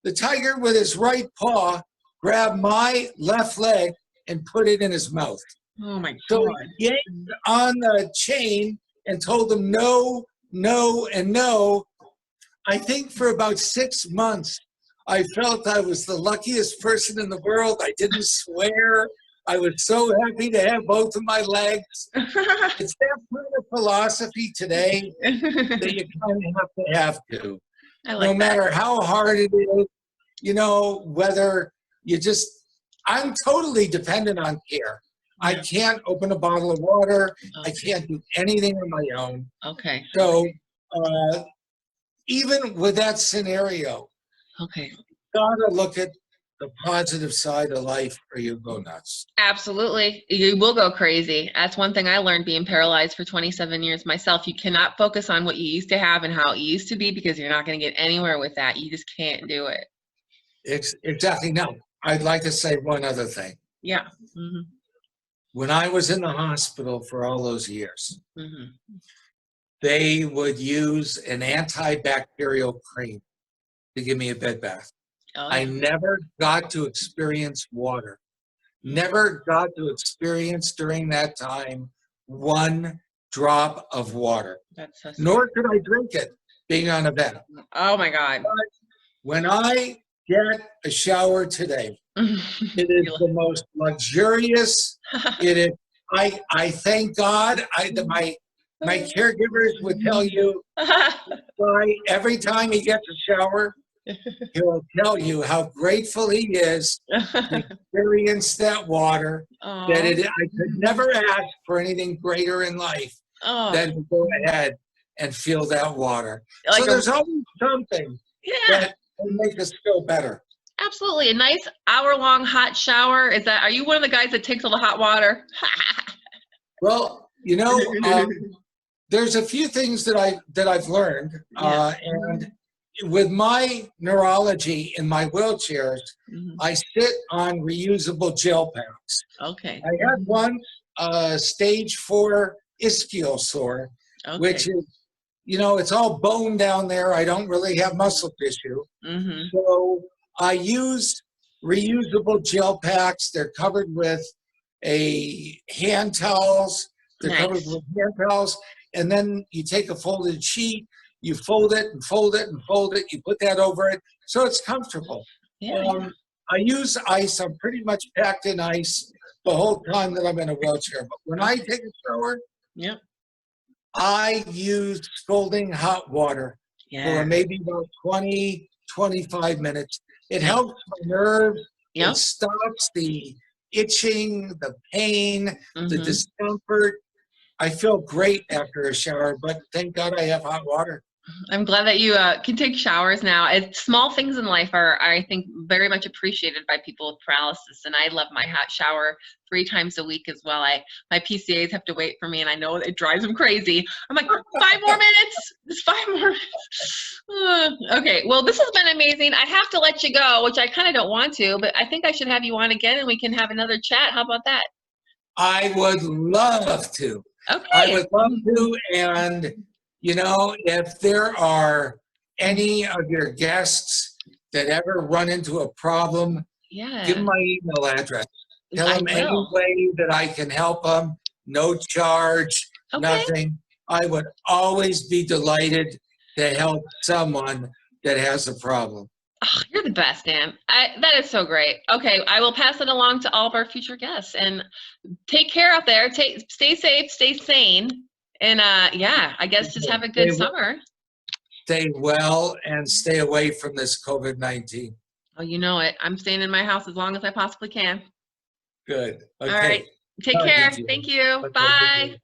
Speaker 3: the tiger with his right paw grabbed my left leg and put it in his mouth.
Speaker 1: Oh my God.
Speaker 3: So he yanked on the chain and told him no, no, and no. I think for about 6 months, I felt I was the luckiest person in the world. I didn't swear. I was so happy to have both of my legs. It's that kind of philosophy today that you kind of have to.
Speaker 1: I like
Speaker 3: no matter how hard it is, you know, whether you just, I'm totally dependent on care. I can't open a bottle of water. I can't do anything on my own.
Speaker 1: Okay.
Speaker 3: So even with that scenario,
Speaker 1: Okay.
Speaker 3: you gotta look at the positive side of life or you go nuts.
Speaker 1: Absolutely. You will go crazy. That's one thing I learned being paralyzed for 27 years myself. You cannot focus on what you used to have and how it used to be because you're not going to get anywhere with that. You just can't do it.
Speaker 3: Exactly. Now, I'd like to say one other thing.
Speaker 1: Yeah. Mm-hmm.
Speaker 3: When I was in the hospital for all those years,
Speaker 1: Mm-hmm.
Speaker 3: they would use an antibacterial cream to give me a bed bath.
Speaker 1: Oh,
Speaker 3: I never got to experience water. Never got to experience during that time one drop of water.
Speaker 1: that's so
Speaker 3: Nor could I drink it being on a bed.
Speaker 1: Oh my God.
Speaker 3: But when I get a shower today, it is the most luxurious. It is. I thank God. My caregivers would tell you why every time he gets a shower, he'll tell you how grateful he is to experience that water. That I could never ask for anything greater in life than to go ahead and feel that water.
Speaker 1: Like
Speaker 3: so there's always something that will make us feel better.
Speaker 1: Absolutely. A nice hour-long hot shower. Are you one of the guys that takes all the hot water?
Speaker 3: Well, you know, there's a few things that I've learned, and with my neurology in my wheelchairs, I sit on reusable gel packs.
Speaker 1: Okay.
Speaker 3: I had one stage 4 ischial sore, which is, you know, it's all bone down there. I don't really have muscle tissue. So I use reusable gel packs. They're covered with hand towels. They're covered with hand towels. And then you take a folded sheet, you fold it and fold it and fold it. You put that over it. So it's comfortable. I use ice. I'm pretty much packed in ice the whole time that I'm in a wheelchair. But when I take a shower, I use scalding hot water for maybe about 20, 25 minutes. It helps my nerves. It stops the itching, the pain, the discomfort. I feel great after a shower, but thank God I have hot water.
Speaker 1: I'm glad that you can take showers now. Small things in life are, I think, very much appreciated by people with paralysis, and I love my hot shower 3 times a week as well. My PCAs have to wait for me, and I know it drives them crazy. I'm like, 5 more minutes? Just 5 more minutes. Okay, well, this has been amazing. I have to let you go, which I kind of don't want to, but I think I should have you on again, and we can have another chat. How about that?
Speaker 3: I would love to.
Speaker 1: Okay.
Speaker 3: I would love to, and you know, if there are any of your guests that ever run into a problem, give them my email address. Tell them any way that I can help them, no charge, nothing. I would always be delighted to help someone that has a problem.
Speaker 1: Oh, you're the best, Dan. That is so great. Okay, I will pass it along to all of our future guests, and take care out there. Stay safe, stay sane, and yeah, I guess just have a good summer.
Speaker 3: Stay well and stay away from this COVID-19.
Speaker 1: Oh, you know it. I'm staying in my house as long as I possibly can.
Speaker 3: Good. Okay.
Speaker 1: All right. Take care. Thank you. Bye.